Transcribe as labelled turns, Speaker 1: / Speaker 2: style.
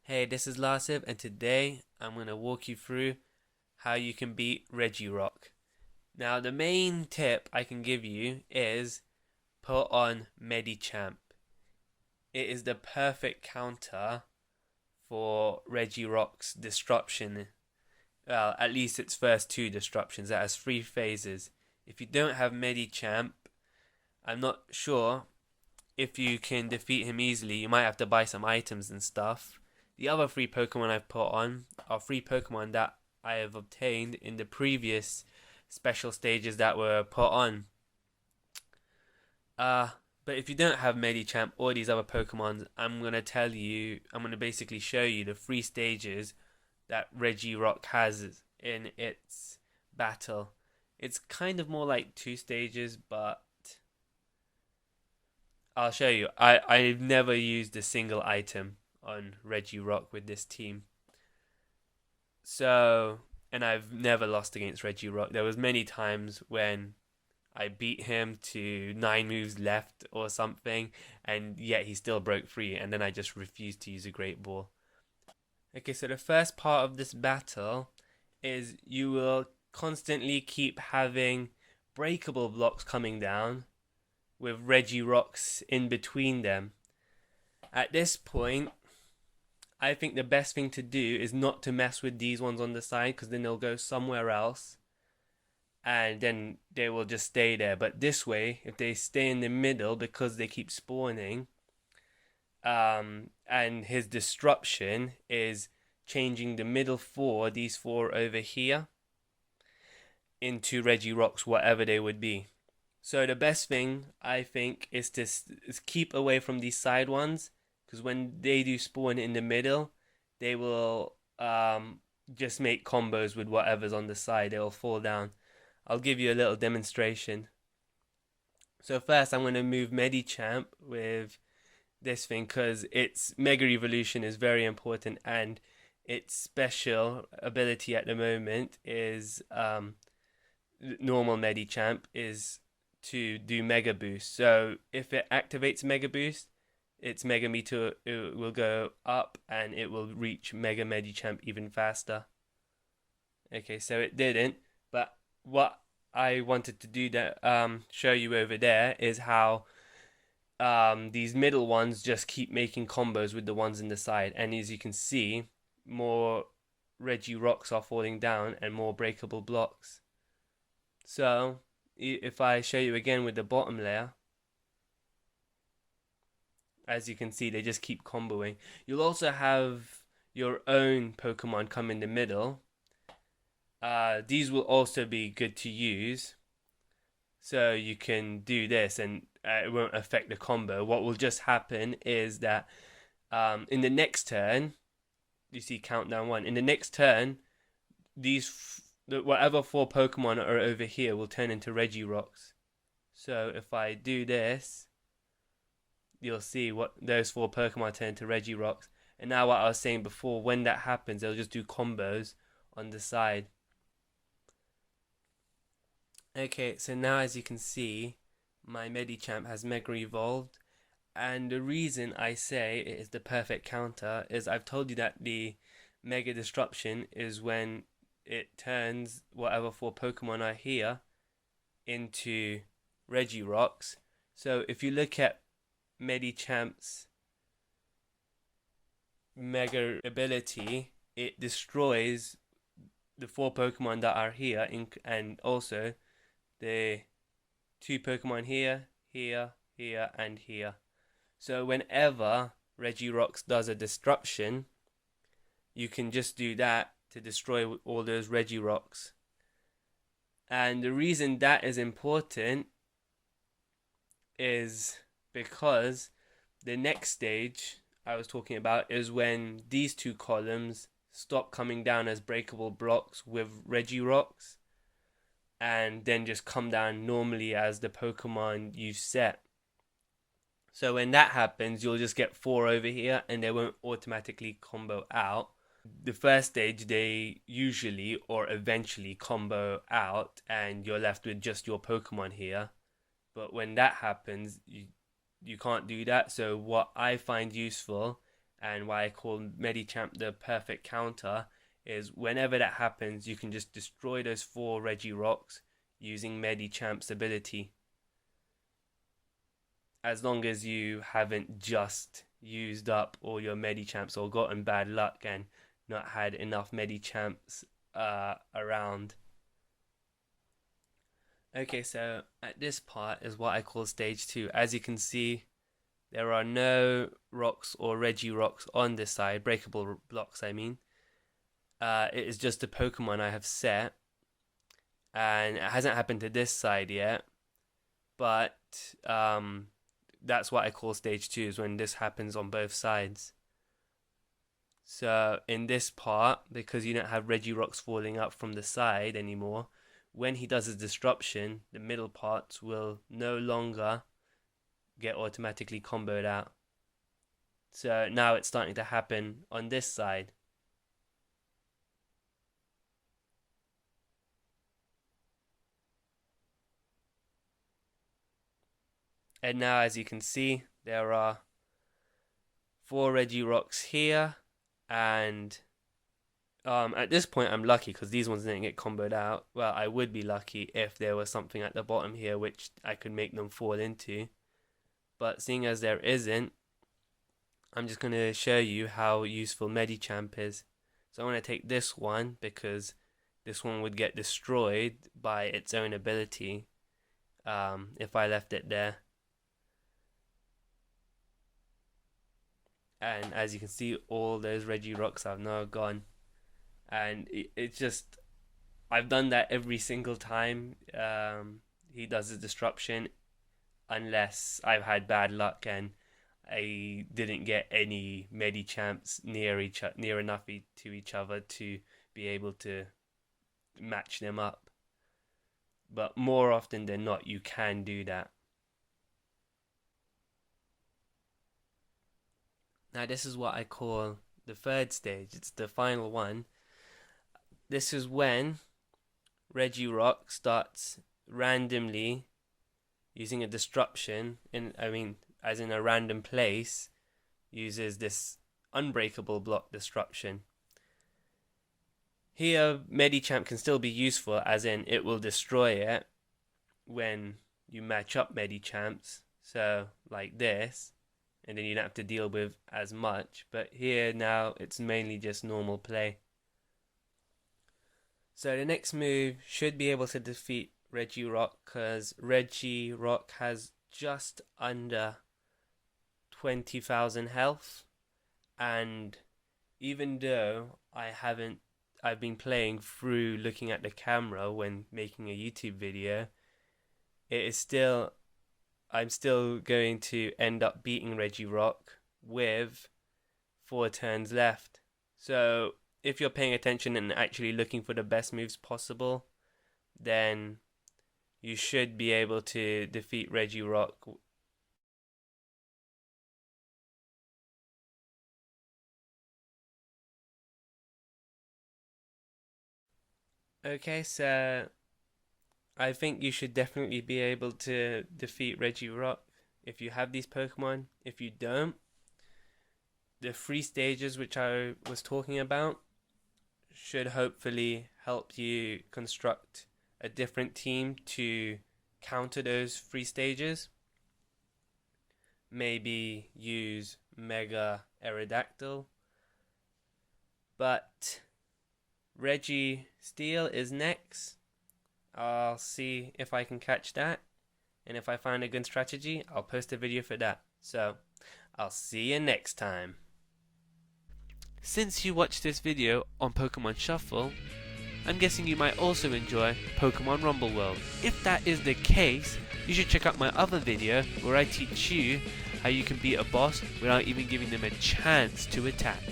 Speaker 1: Hey, this is Lahsiv, and today I'm going to walk you through how you can beat Regirock. Now, the main tip I can give you is put on Medichamp. It is the perfect counter for Regirock's disruption. Well, at least its first two disruptions. It has three phases. If you don't have Medichamp, I'm not sure if you can defeat him easily. You might have to buy some items and stuff. The other three Pokemon I've put on are three Pokemon that I have obtained in the previous special stages that were put on. But if you don't have Medichamp or these other Pokemon, I'm gonna basically show you the three stages that Regirock has in its battle. It's kind of more like two stages, but I'll show you. I've never used a single item on Regirock with this team. So, and I've never lost against Regirock. There was many times when I beat him to 9 moves left or something, and yet he still broke free, and then I just refused to use a Great Ball. Okay, so the first part of this battle is you will constantly keep having breakable blocks coming down with Regirocks in between them. At this point, I think the best thing to do is not to mess with these ones on the side, because then they'll go somewhere else and then they will just stay there. But this way, if they stay in the middle, because they keep spawning, and his disruption is changing the middle four, these four over here, into Regirocks, whatever they would be. So the best thing, I think, is to keep away from these side ones, because when they do spawn in the middle, they will just make combos with whatever's on the side. They'll fall down. I'll give you a little demonstration. So first, I'm going to move Medichamp with this thing, because its Mega Evolution is very important, and its special ability at the moment is normal Medichamp is to do Mega Boost. So if it activates Mega Boost, its Mega Meter will go up and it will reach Mega Medichamp even faster. Okay, so it didn't, but what I wanted to do that show you over there is how these middle ones just keep making combos with the ones in the side, and as you can see, more Regirocks are falling down and more breakable blocks. So if I show you again with the bottom layer, as you can see, they just keep comboing. You'll also have your own Pokemon come in the middle. These will also be good to use. So you can do this and it won't affect the combo. What will just happen is that in the next turn, you see countdown 1. In the next turn, whatever 4 Pokemon are over here will turn into Regirocks. So if I do this, you'll see what those 4 Pokemon turn into Regirocks. And now what I was saying before, when that happens, they'll just do combos on the side. Okay, so now as you can see, my Medichamp has Mega Evolved. And the reason I say it is the perfect counter is I've told you that the Mega Disruption is when it turns whatever 4 Pokemon are here into Regirocks. So if you look at Medichamp's Mega ability, it destroys the 4 Pokemon that are here, and also the 2 Pokemon here, here, here, and here. So whenever Regirocks does a disruption, you can just do that to destroy all those Regirocks. And the reason that is important is because the next stage I was talking about is when these 2 columns stop coming down as breakable blocks with Regirocks, and then just come down normally as the Pokemon you've set. So when that happens, you'll just get 4 over here and they won't automatically combo out. The first stage, they usually or eventually combo out and you're left with just your Pokemon here. But when that happens, you can't do that. So what I find useful, and why I call Medichamp the perfect counter is whenever that happens, you can just destroy those 4 Regirocks using Medichamp's ability. As long as you haven't just used up all your Medichamps or gotten bad luck and not had enough Medichamps around. Okay, so at this part is what I call stage 2. As you can see, there are no rocks or Regirocks on this side, breakable blocks I mean. It is just a Pokemon I have set, and it hasn't happened to this side yet, but that's what I call stage 2, is when this happens on both sides. So in this part, because you don't have Regirocks falling up from the side anymore, when he does his disruption, the middle parts will no longer get automatically comboed out. So now it's starting to happen on this side. And now, as you can see, there are 4 Regirocks here, and at this point I'm lucky because these ones didn't get comboed out. Well, I would be lucky if there was something at the bottom here which I could make them fall into, but seeing as there isn't, I'm just going to show you how useful Medichamp is. So I want to take this one because this one would get destroyed by its own ability if I left it there. And as you can see, all those Regirocks have now gone. And it's just, I've done that every single time he does a disruption, unless I've had bad luck and I didn't get any Medichamps near enough to each other to be able to match them up. But more often than not, you can do that. Now this is what I call the 3rd stage. It's the final one. This is when Regirock starts randomly using a disruption as in a random place, uses this unbreakable block disruption. Here Medichamp can still be useful, as in it will destroy it when you match up Medichamps, so like this, and then you don't have to deal with as much. But here now it's mainly just normal play. So the next move should be able to defeat Regirock, because Regirock has just under 20,000 health, and even though I've been playing through looking at the camera when making a YouTube video, I'm still going to end up beating Regirock with 4 turns left. So if you're paying attention and actually looking for the best moves possible, then you should be able to defeat Regirock. Okay, so I think you should definitely be able to defeat Regirock if you have these Pokemon. If you don't, the 3 stages which I was talking about should hopefully help you construct a different team to counter those 3 stages. Maybe use Mega Aerodactyl. But Registeel is next. I'll see if I can catch that, and if I find a good strategy, I'll post a video for that. So I'll see you next time. Since you watched this video on Pokemon Shuffle, I'm guessing you might also enjoy Pokemon Rumble World. If that is the case, you should check out my other video where I teach you how you can beat a boss without even giving them a chance to attack.